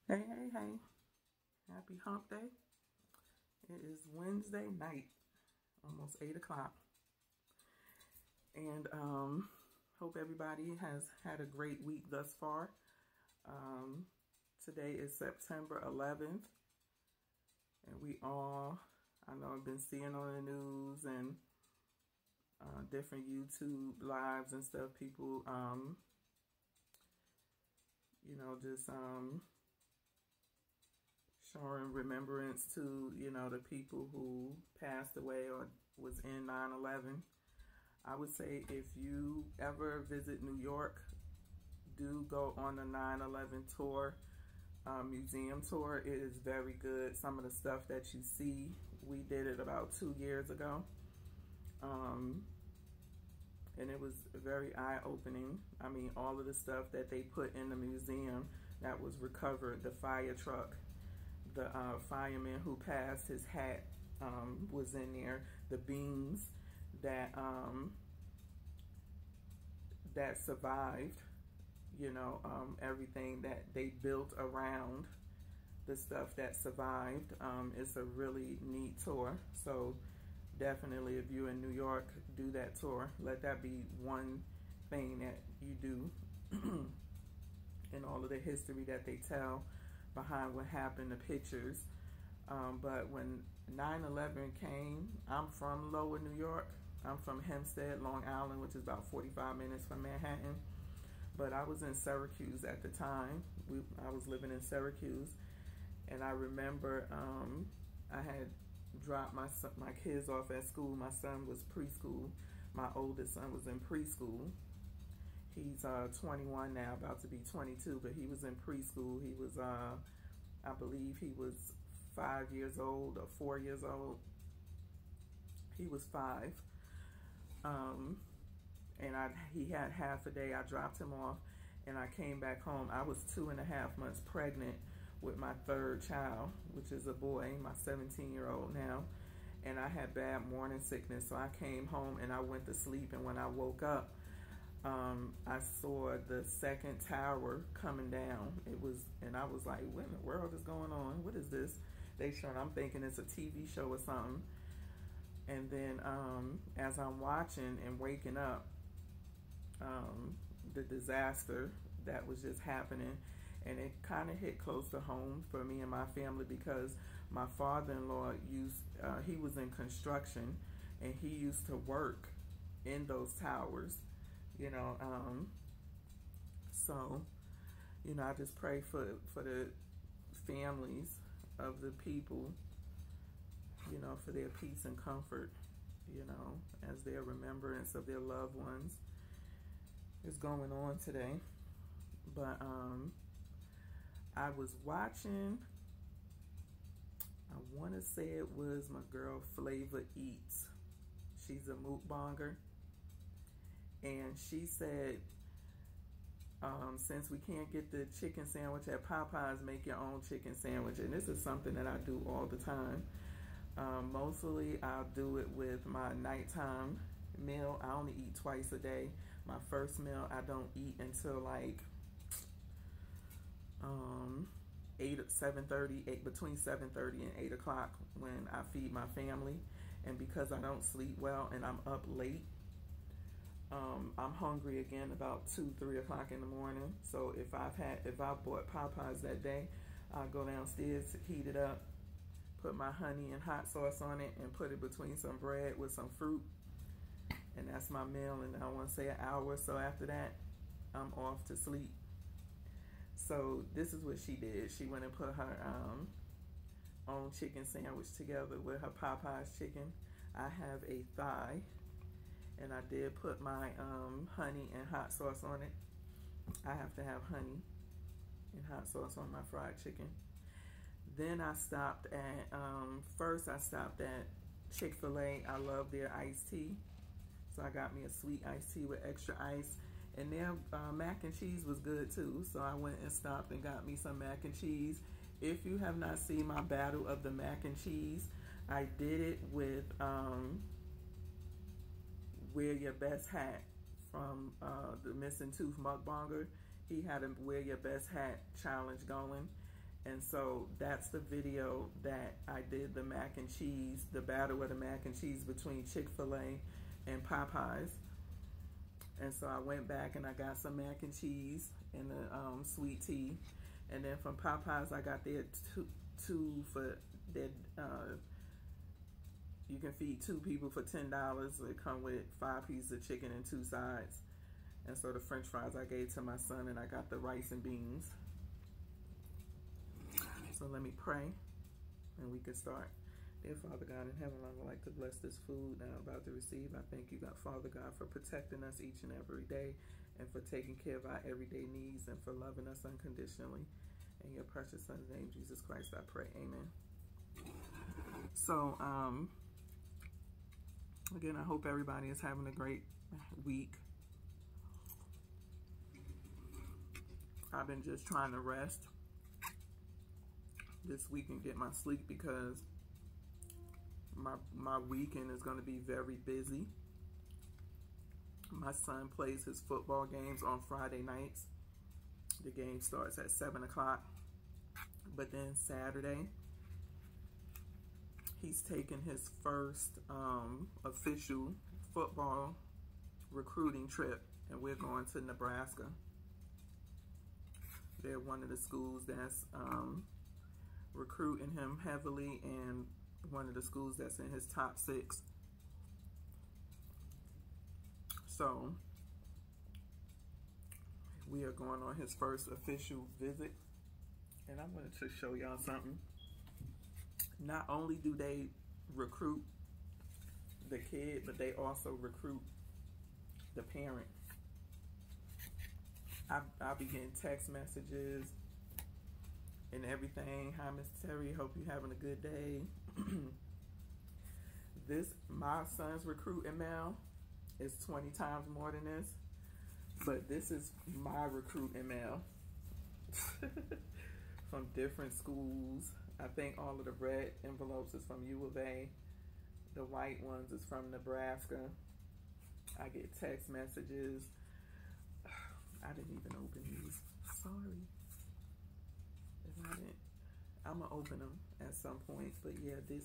Hey, hey, hey. Happy hump day. It is Wednesday night, almost 8 o'clock. And hope everybody has had a great week thus far. Um, Today is September 11th. And I know I've been seeing on the news and different YouTube lives and stuff, people, just showing remembrance to, the people who passed away or was in 9/11. I would say if you ever visit New York, do go on the 9/11 tour, museum tour. It is very good. Some of the stuff that you see, we did it about 2 years ago. And it was very eye-opening. I mean, all of the stuff that they put in the museum that was recovered, the fire truck, the fireman who passed, his hat was in there, the beams that that survived, everything that they built around the stuff that survived. It's a really neat tour. So definitely, if you're in New York, do that tour. Let that be one thing that you do in all of the history that they tell behind what happened, the pictures. But when 9/11 came, I'm from Lower New York. I'm from Hempstead, Long Island, which is about 45 minutes from Manhattan. But I was in Syracuse at the time. I was living in Syracuse. And I remember I had dropped my kids off at school. My son was preschool. My oldest son was in preschool. He's 21 now, about to be 22, but he was in preschool. He was, I believe he was 5 years old or 4 years old. He was 5. And he had half a day. I dropped him off and I came back home. I was 2.5 months pregnant with my third child, which is a boy, my 17-year-old now. And I had bad morning sickness, so I came home and I went to sleep. And when I woke up, I saw the second tower coming down. And I was like, what in the world is going on? What is this? I'm thinking it's a TV show or something. And then as I'm watching and waking up, the disaster that was just happening, and it kind of hit close to home for me and my family because my father-in-law he was in construction and he used to work in those towers, so I just pray for the families of the people, for their peace and comfort, as their remembrance of their loved ones is going on today. But I was watching, I want to say it was my girl Flavor Eats. She's a mukbanger. And she said, since we can't get the chicken sandwich at Popeyes, make your own chicken sandwich. And this is something that I do all the time. Mostly I'll do it with my nighttime meal. I only eat twice a day. My first meal I don't eat until like 7:30, between 7:30 and 8 o'clock when I feed my family. And because I don't sleep well and I'm up late, I'm hungry again about 2-3 o'clock in the morning. So if I bought Popeyes that day, I'll go downstairs, heat it up, put my honey and hot sauce on it, and put it between some bread with some fruit. And that's my meal. And I want to say an hour or so after that, I'm off to sleep. So this is what she did. She went and put her own chicken sandwich together with her Popeyes chicken. I have a thigh, and I did put my honey and hot sauce on it. I have to have honey and hot sauce on my fried chicken. Then I stopped at, first I stopped at Chick-fil-A. I love their iced tea. So I got me a sweet iced tea with extra ice. And their mac and cheese was good too. So I went and stopped and got me some mac and cheese. If you have not seen my battle of the mac and cheese, I did it with Wear Your Best Hat from the Missing Tooth mukbanger. He had a Wear Your Best Hat challenge going. And so that's the video that I did, the mac and cheese, the battle of the mac and cheese between Chick-fil-A and Popeyes. And so I went back and I got some mac and cheese and a sweet tea. And then from Popeyes, I got their two for their, you can feed 2 people for $10. It come with 5 pieces of chicken and 2 sides. And so the French fries I gave to my son, and I got the rice and beans. So let me pray, and we can start. Dear Father God in heaven, I would like to bless this food that I'm about to receive. I thank you, God, Father God, for protecting us each and every day, and for taking care of our everyday needs, and for loving us unconditionally. In your precious Son's name, Jesus Christ, I pray. Amen. So, again, I hope everybody is having a great week. I've been just trying to rest this week and get my sleep because my weekend is going to be very busy. My son plays his football games on Friday nights. The game starts at 7 o'clock. But then Saturday, he's taking his first official football recruiting trip, and we're going to Nebraska. They're one of the schools that's recruiting him heavily, and one of the schools that's in his top 6. So we are going on his first official visit, and I wanted to show y'all something. Not only do they recruit the kid, but they also recruit the parent. I'll be getting text messages and everything. Hi, Miss Terry. Hope you're having a good day. My son's recruiting mail is 20 times more than this, but this is my recruiting mail from different schools. I think all of the red envelopes is from U of A. The white ones is from Nebraska. I get text messages. I didn't even open these. Sorry. If I didn't, I'm gonna open them at some point. But yeah, this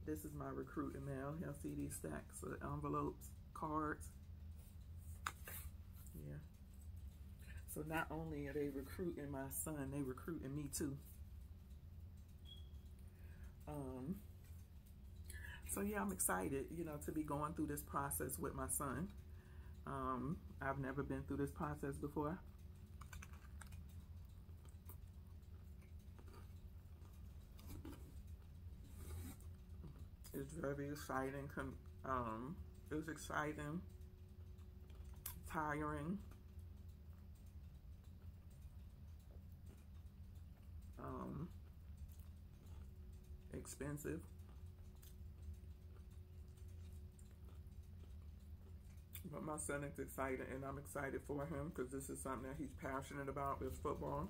is my recruiting mail. Y'all see these stacks of envelopes, cards. Yeah. So not only are they recruiting my son, they recruiting me too. So yeah, I'm excited, to be going through this process with my son. I've never been through this process before. It's very exciting. It was exciting, tiring, expensive. But my son is excited, and I'm excited for him because this is something that he's passionate about, is football.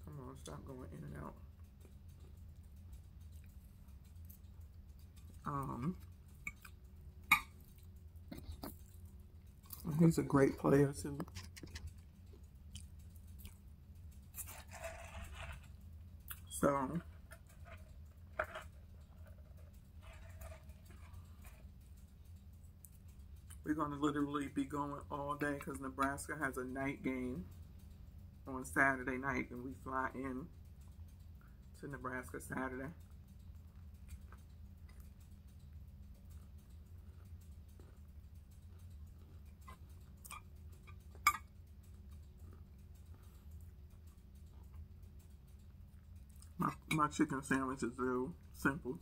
Come on, stop going in and out. He's a great player too. So we're going to literally be going all day because Nebraska has a night game on Saturday night, and we fly in to Nebraska Saturday. My chicken sandwich is real simple.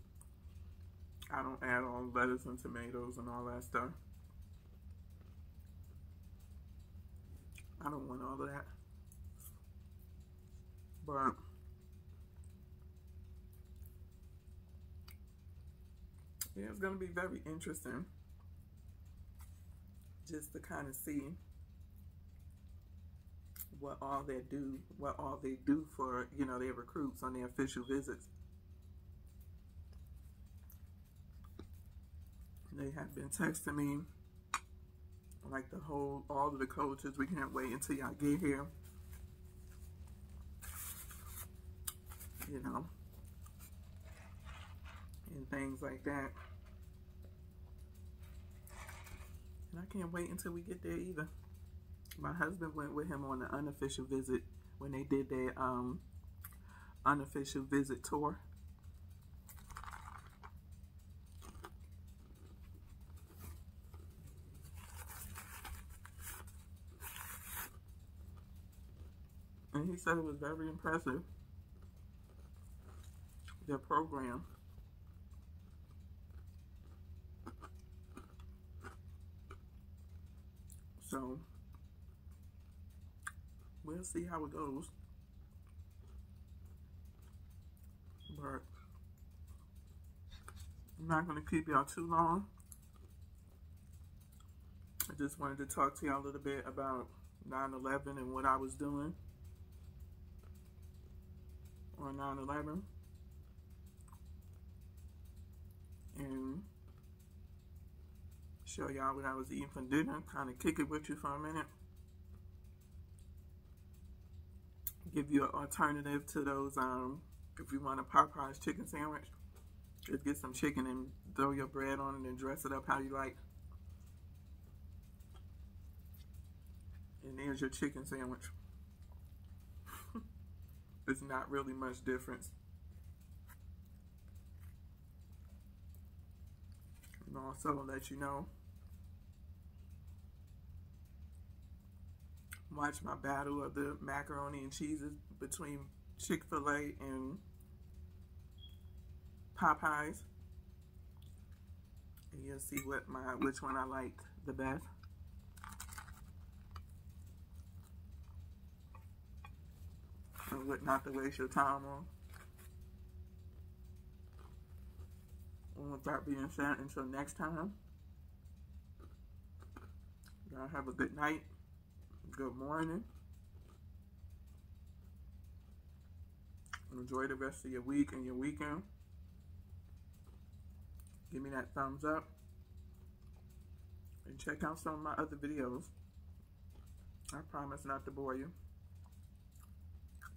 I don't add all lettuce and tomatoes and all that stuff. I don't want all of that. But yeah, it's going to be very interesting just to kind of see what all they do for, their recruits on their official visits. They have been texting me, like all of the coaches, we can't wait until y'all get here. you know, and things like that. And I can't wait until we get there either. My husband went with him on an unofficial visit when they did their unofficial visit tour. And he said it was very impressive, their program. So we'll see how it goes. But I'm not going to keep y'all too long. I just wanted to talk to y'all a little bit about 9/11 and what I was doing on 9/11. And show y'all what I was eating for dinner. Kind of kick it with you for a minute. Give you an alternative to those, if you want a Popeye's chicken sandwich, just get some chicken and throw your bread on it and dress it up how you like. And there's your chicken sandwich. It's not really much difference. And also let you know, watch my battle of the macaroni and cheeses between Chick-fil-A and Popeyes. And you'll see which one I liked the best. And what not to waste your time on. And with that being said, until next time, y'all have a good night, good morning. Enjoy the rest of your week and your weekend. Give me that thumbs up. And check out some of my other videos. I promise not to bore you.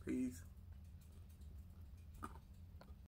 Peace.